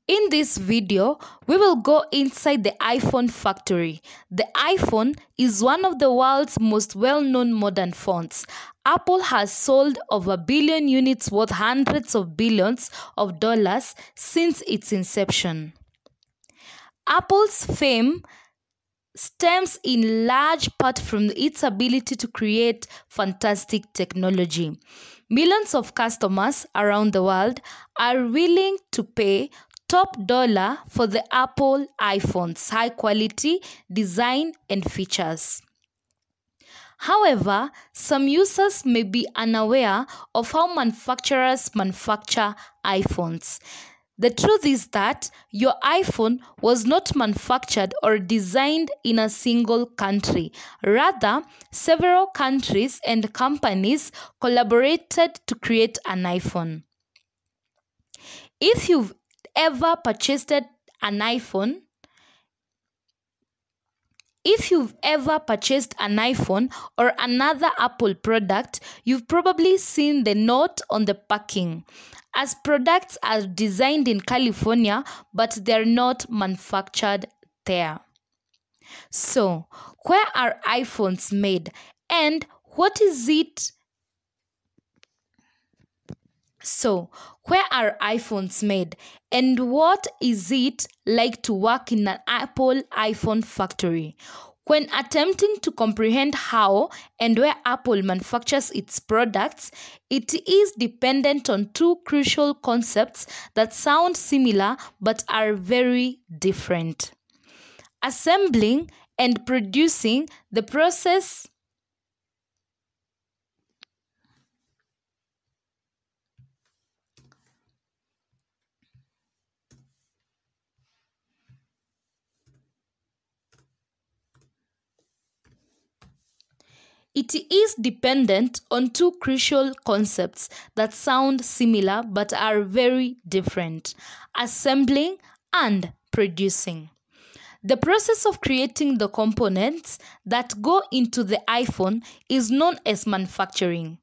In this video, we will go inside the iPhone factory. The iPhone is one of the world's most well-known modern phones. Apple has sold over a billion units worth hundreds of billions of dollars since its inception. Apple's fame stems in large part from its ability to create fantastic technology. Millions of customers around the world are willing to pay top dollar for the Apple iPhone's high quality design and features. However, some users may be unaware of how manufacturers manufacture iPhones. The truth is that your iPhone was not manufactured or designed in a single country. Rather, several countries and companies collaborated to create an iPhone. If you've ever purchased an iPhone, or another Apple product, you've probably seen the note on the packaging, as products are designed in California but they're not manufactured there. So, where are iPhones made, and what is it? Where are iPhones made, and what is it like to work in an Apple iPhone factory? When attempting to comprehend how and where Apple manufactures its products, it is dependent on two crucial concepts that sound similar but are very different: assembling and producing. The process It is dependent on two crucial concepts that sound similar but are very different: assembling and producing. The process of creating the components that go into the iPhone is known as manufacturing.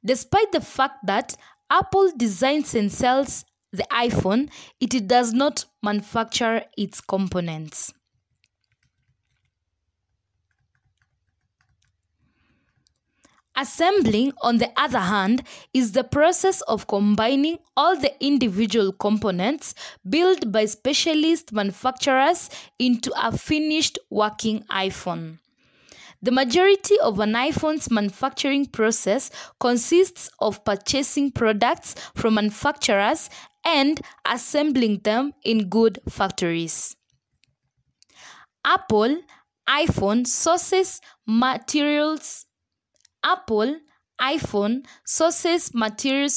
Despite the fact that Apple designs and sells the iPhone, it does not manufacture its components. Assembling, on the other hand, is the process of combining all the individual components built by specialist manufacturers into a finished working iPhone. The majority of an iPhone's manufacturing process consists of purchasing products from manufacturers and assembling them in good factories. Apple iPhone sources materials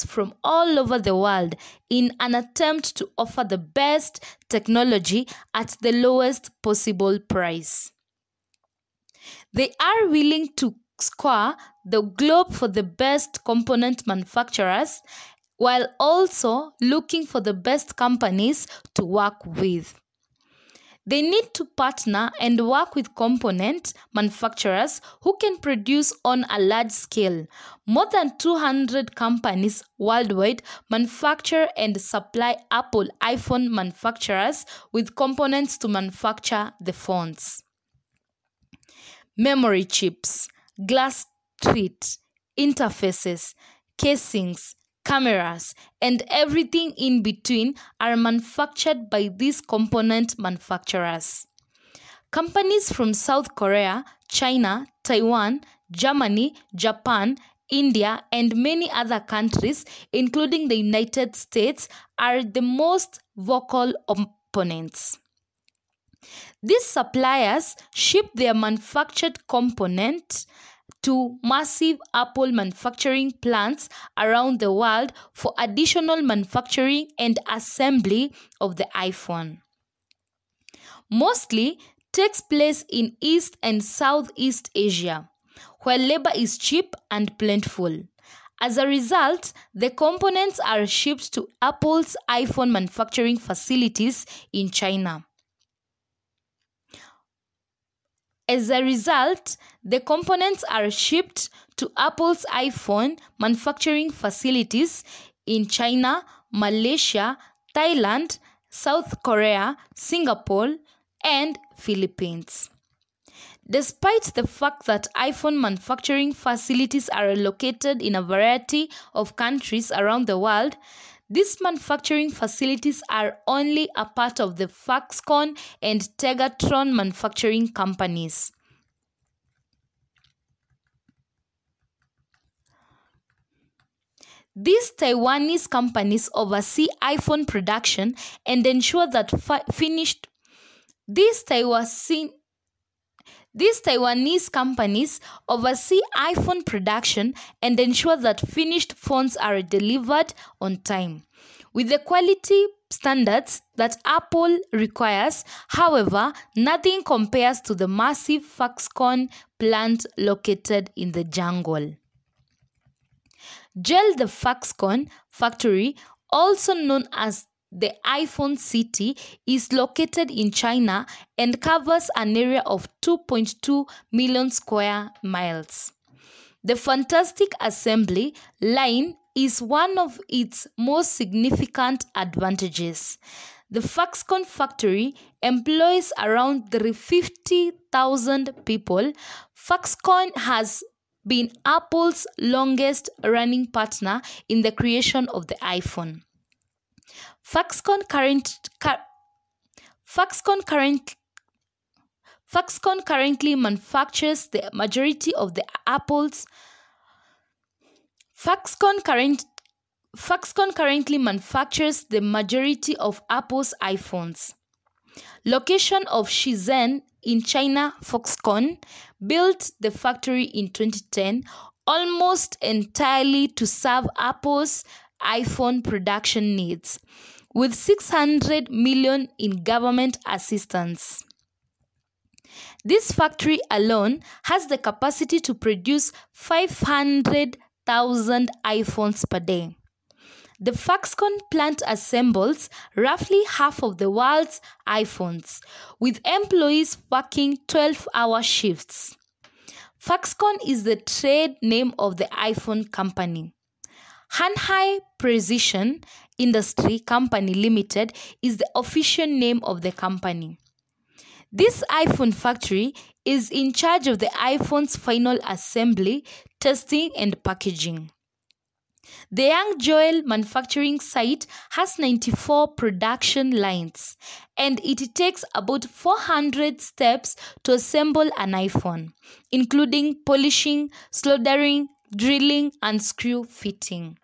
from all over the world in an attempt to offer the best technology at the lowest possible price. They are willing to scour the globe for the best component manufacturers while also looking for the best companies to work with. They need to partner and work with component manufacturers who can produce on a large scale. More than 200 companies worldwide manufacture and supply Apple iPhone manufacturers with components to manufacture the phones. Memory chips, glass teeth, interfaces, casings, cameras, and everything in between are manufactured by these component manufacturers. Companies from South Korea, China, Taiwan, Germany, Japan, India, and many other countries, including the United States, are the most vocal opponents. These suppliers ship their manufactured components to massive Apple manufacturing plants around the world for additional manufacturing and assembly of the iPhone. Mostly takes place in East and Southeast Asia, where labor is cheap and plentiful. As a result, the components are shipped to Apple's iPhone manufacturing facilities in China. As a result, the components are shipped to Apple's iPhone manufacturing facilities in China, Malaysia, Thailand, South Korea, Singapore, and Philippines. Despite the fact that iPhone manufacturing facilities are located in a variety of countries around the world, these manufacturing facilities are only a part of the Foxconn and Tegatron manufacturing companies. These Taiwanese companies oversee iPhone production and ensure that These Taiwanese companies oversee iPhone production and ensure that finished phones are delivered on time. With the quality standards that Apple requires, however, nothing compares to the massive Foxconn plant located in the jungle. GEL, the Foxconn factory, also known as the iPhone City, is located in China and covers an area of 2.2 million square miles. The fantastic assembly line is one of its most significant advantages. The Foxconn factory employs around 350,000 people. Foxconn has been Apple's longest running partner in the creation of the iPhone. Foxconn currently manufactures the majority of the Apple's Foxconn currently manufactures the majority of Apple's iPhones. Location of Shenzhen in China. Foxconn built the factory in 2010 almost entirely to serve Apple's iPhone production needs, with $600 million in government assistance. This factory alone has the capacity to produce 500,000 iPhones per day. The Foxconn plant assembles roughly half of the world's iPhones, with employees working 12-hour shifts. Foxconn is the trade name of the iPhone company. Hanhai Precision Industry Company Limited is the official name of the company. This iPhone factory is in charge of the iPhone's final assembly, testing, and packaging. The Yangzhou manufacturing site has 94 production lines, and it takes about 400 steps to assemble an iPhone, including polishing, soldering, drilling, and screw fitting.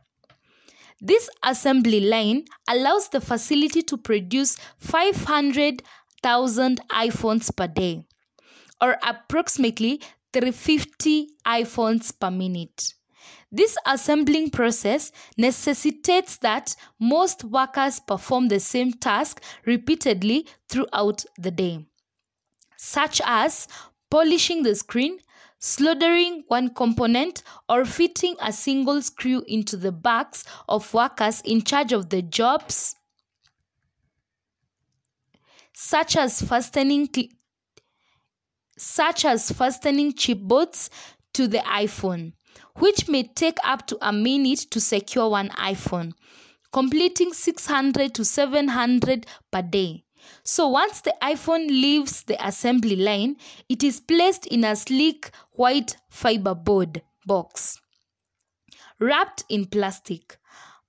This assembly line allows the facility to produce 500,000 iPhones per day, or approximately 350 iPhones per minute. This assembling process necessitates that most workers perform the same task repeatedly throughout the day, such as polishing the screen, soldering one component, or fitting a single screw into the backs of workers in charge of the jobs, such as fastening chipboards to the iPhone, which may take up to a minute to secure one iPhone, completing 600 to 700 per day. So once the iPhone leaves the assembly line, it is placed in a sleek white fiberboard box, wrapped in plastic,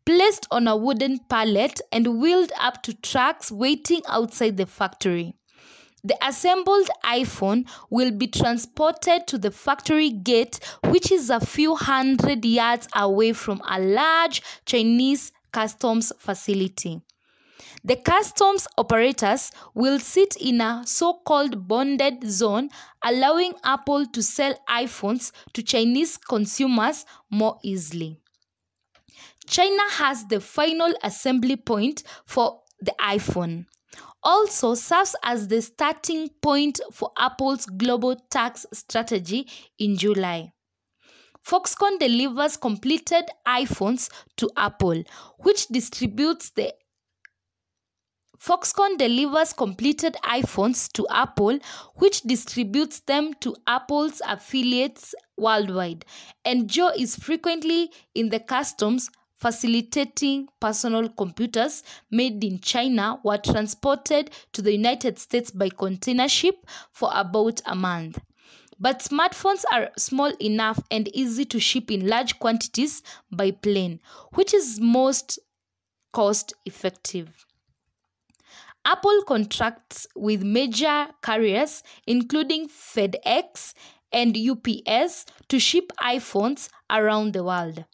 placed on a wooden pallet, and wheeled up to trucks waiting outside the factory. The assembled iPhone will be transported to the factory gate, which is a few hundred yards away from a large Chinese customs facility. The customs operators will sit in a so-called bonded zone, allowing Apple to sell iPhones to Chinese consumers more easily. China has the final assembly point for the iPhone. Also serves as the starting point for Apple's global tax strategy in July. Foxconn delivers completed iPhones to Apple, which distributes them to Apple's affiliates worldwide, and Joe is frequently in the customs facilitating personal computers made in China were transported to the United States by container ship for about a month. But smartphones are small enough and easy to ship in large quantities by plane, which is most cost effective. Apple contracts with major carriers including FedEx and UPS to ship iPhones around the world.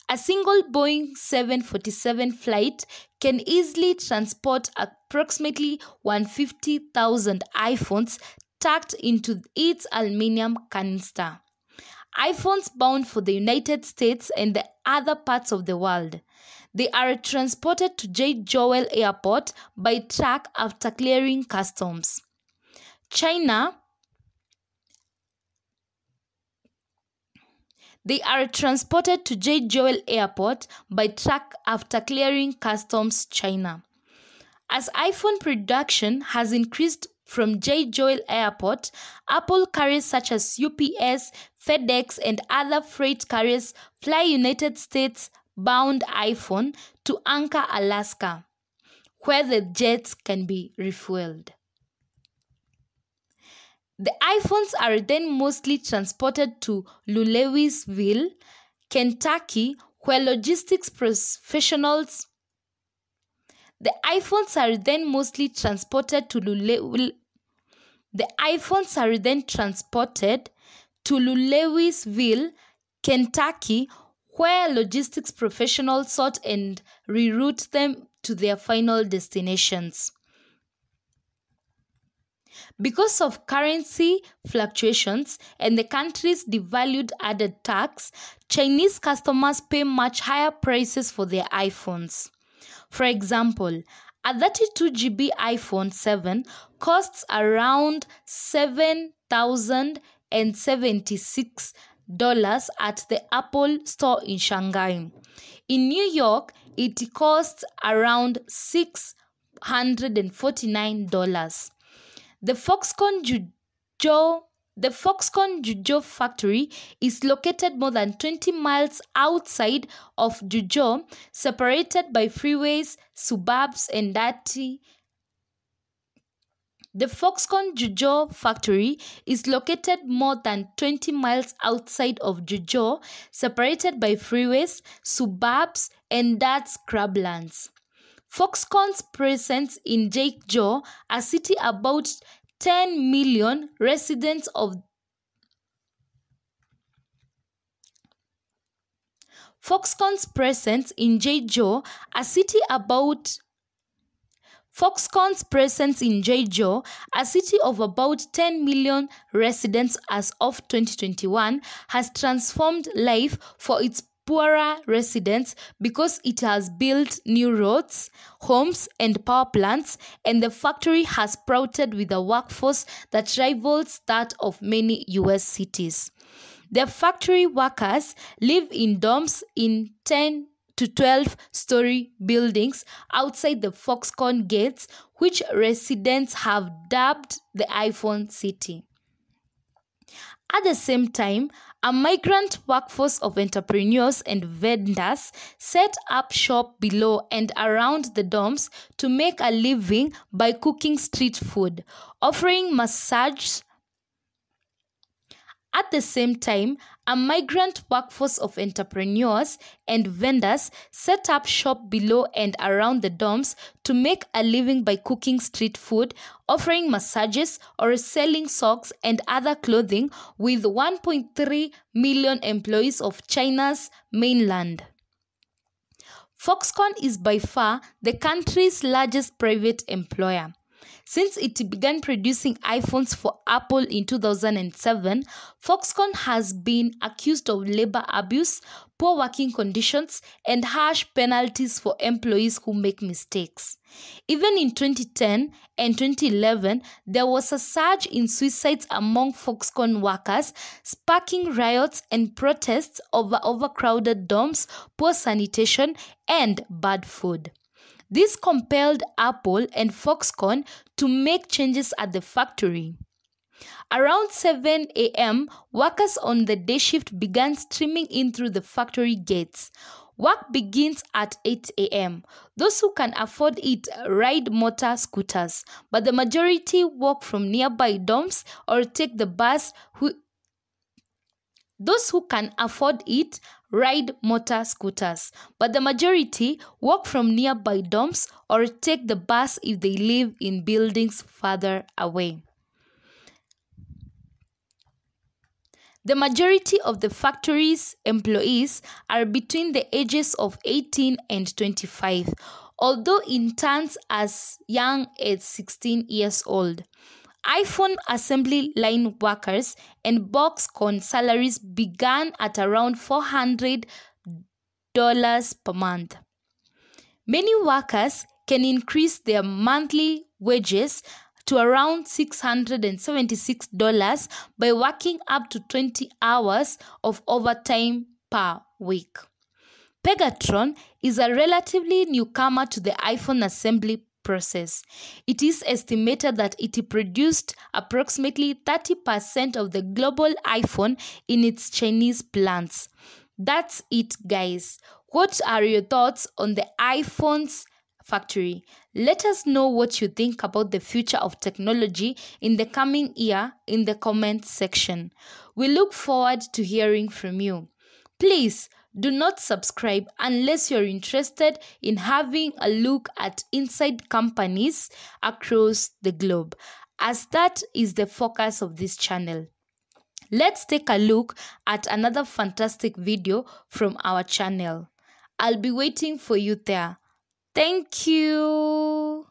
A single Boeing 747 flight can easily transport approximately 150,000 iPhones tucked into its aluminum canister. iPhones bound for the United States and the other parts of the world. They are transported to J. Joel Airport by truck after clearing customs. They are transported to J. Joel Airport by truck after clearing customs China. As iPhone production has increased from J. Joel Airport, Apple carriers such as UPS, FedEx, and other freight carriers fly United States-bound iPhone to Anchor, Alaska, where the jets can be refueled. The iPhones are then mostly transported to Louisville, Kentucky, where logistics professionals The iPhones are then transported to Louisville, Kentucky, where logistics professionals sort and reroute them to their final destinations. Because of currency fluctuations and the country's devalued added tax, Chinese customers pay much higher prices for their iPhones. For example, a 32GB iPhone 7 costs around $7,076 at the Apple Store in Shanghai. In New York, it costs around $649. The Foxconn Juzhou factory is located more than 20 miles outside of Juzhou, separated by freeways, suburbs, and dirty. The Foxconn Juzhou factory is located more than 20 miles outside of Juzhou, separated by freeways, suburbs, and dirt scrublands. Foxconn's presence in Juzhou, a city about 10 million residents of Foxconn's presence in Juzhou, a city of about 10 million residents as of 2021, has transformed life for its poorer residents because it has built new roads, homes, and power plants, and the factory has sprouted with a workforce that rivals that of many US cities. The factory workers live in dorms in 10 to 12-story buildings outside the Foxconn gates, which residents have dubbed the iPhone City. At the same time, a migrant workforce of entrepreneurs and vendors set up shop below and around the dorms to make a living by cooking street food, offering massage. At the same time, a migrant workforce of entrepreneurs and vendors set up shop below and around the dorms to make a living by cooking street food, offering massages or selling socks and other clothing with 1.3 million employees of China's mainland. Foxconn is by far the country's largest private employer. Since it began producing iPhones for Apple in 2007, Foxconn has been accused of labor abuse, poor working conditions, and harsh penalties for employees who make mistakes. Even in 2010 and 2011, there was a surge in suicides among Foxconn workers, sparking riots and protests over overcrowded dorms, poor sanitation, and bad food. This compelled Apple and Foxconn to make changes at the factory. Around 7 a.m., workers on the day shift began streaming in through the factory gates. Work begins at 8 a.m. Those who can afford it ride motor scooters, but the majority walk from nearby dorms or take the bus. Those who can afford it ride motor scooters, but the majority walk from nearby dorms or take the bus if they live in buildings further away. The majority of the factory's employees are between the ages of 18 and 25, although interns as young as 16 years old. iPhone assembly line workers and Boxconn salaries began at around $400 per month. Many workers can increase their monthly wages to around $676 by working up to 20 hours of overtime per week. Pegatron is a relatively newcomer to the iPhone assembly process. It is estimated that it produced approximately 30% of the global iPhone in its Chinese plants. That's it, guys. What are your thoughts on the iPhone's factory? Let us know what you think about the future of technology in the coming year in the comment section. We look forward to hearing from you. Please do not subscribe unless you're interested in having a look at inside companies across the globe, as that is the focus of this channel. Let's take a look at another fantastic video from our channel. I'll be waiting for you there. Thank you.